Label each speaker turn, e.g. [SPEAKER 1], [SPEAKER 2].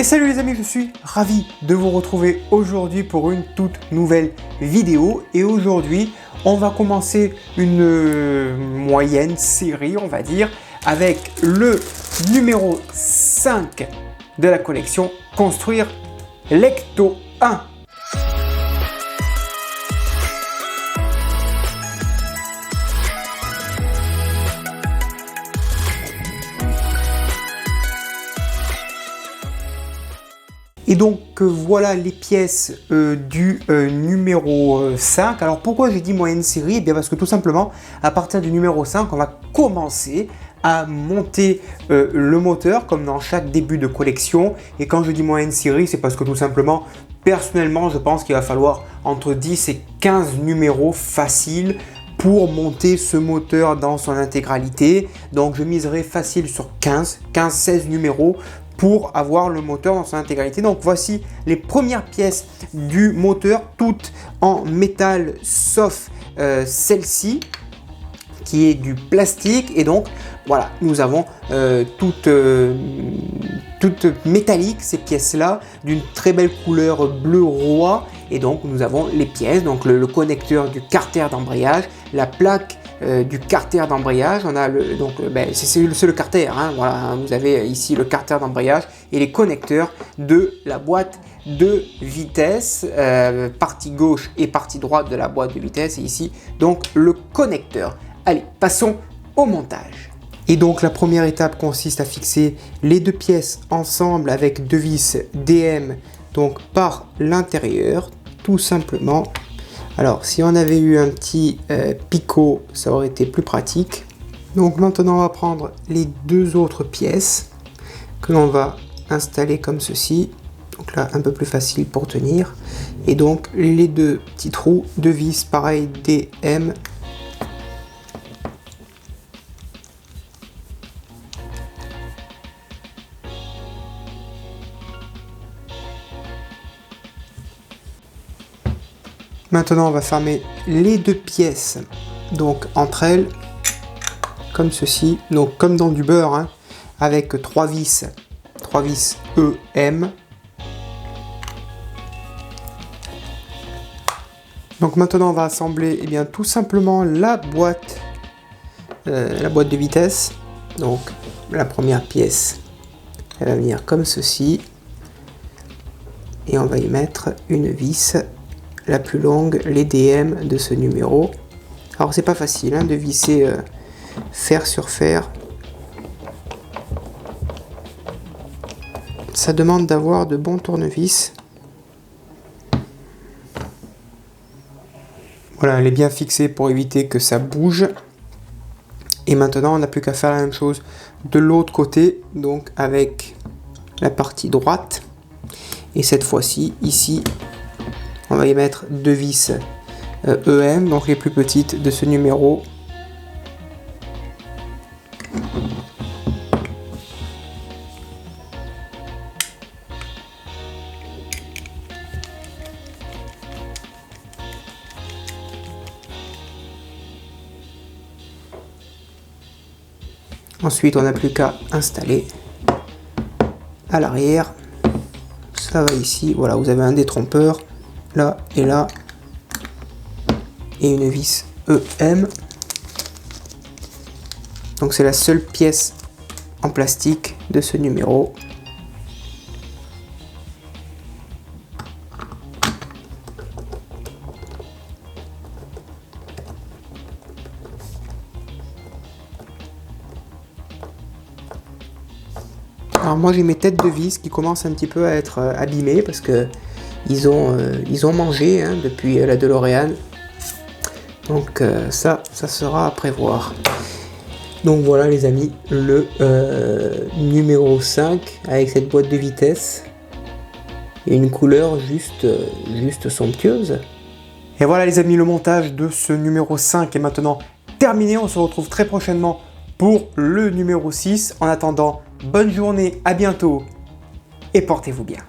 [SPEAKER 1] Et salut les amis, je suis ravi de vous retrouver aujourd'hui pour une toute nouvelle vidéo. Et aujourd'hui, on va commencer une moyenne série, on va dire, avec le numéro 5 de la collection Construire l'Ecto 1. Et donc voilà les pièces du numéro 5. Alors pourquoi j'ai dit moyenne série? Eh bien parce que tout simplement, à partir du numéro 5, on va commencer à monter le moteur comme dans chaque début de collection. Et quand je dis moyenne série, c'est parce que tout simplement, personnellement, je pense qu'il va falloir entre 10 et 15 numéros faciles pour monter ce moteur dans son intégralité. Donc je miserai facile sur 15-16 numéros pour avoir le moteur dans son intégralité. Donc voici les premières pièces du moteur, toutes en métal sauf celle-ci qui est du plastique. Et donc voilà, nous avons toutes métalliques ces pièces là, d'une très belle couleur bleu roi. Et donc nous avons les pièces, donc le connecteur du carter d'embrayage, la plaque du carter d'embrayage. On a c'est le carter, hein, voilà, hein, vous avez ici le carter d'embrayage et les connecteurs de la boîte de vitesse, partie gauche et partie droite de la boîte de vitesse, et ici donc le connecteur. Allez, passons au montage. Et donc la première étape consiste à fixer les deux pièces ensemble avec deux vis DM donc par l'intérieur, tout simplement. Alors si on avait eu un petit picot, ça aurait été plus pratique. Donc maintenant on va prendre les deux autres pièces que l'on va installer comme ceci. Donc là un peu plus facile pour tenir. Et donc les deux petits trous de vis pareil DM. Maintenant, on va fermer les deux pièces donc entre elles, comme ceci, donc comme dans du beurre, hein, avec trois vis EM. Donc maintenant, on va assembler tout simplement la boîte de vitesse. Donc la première pièce, elle va venir comme ceci, et on va y mettre une vis la plus longue, les DM de ce numéro. Alors c'est pas facile hein, de visser fer sur fer. Ça demande d'avoir de bons tournevis. Voilà, elle est bien fixée pour éviter que ça bouge. Et maintenant on n'a plus qu'à faire la même chose de l'autre côté, donc avec la partie droite. Et cette fois-ci, ici, on va y mettre deux vis EM, donc les plus petites de ce numéro. Ensuite, on n'a plus qu'à installer à l'arrière. Ça va ici, voilà, vous avez un détrompeur. Là et là, et une vis EM. Donc c'est la seule pièce en plastique de ce numéro. Alors moi j'ai mes têtes de vis qui commencent un petit peu à être abîmées parce que ils ont mangé hein, depuis la DeLorean. Donc ça sera à prévoir. Donc voilà les amis, le numéro 5 avec cette boîte de vitesse et une couleur juste somptueuse. Et voilà les amis, le montage de ce numéro 5 est maintenant terminé. On se retrouve très prochainement pour le numéro 6. En attendant, bonne journée, à bientôt et portez-vous bien.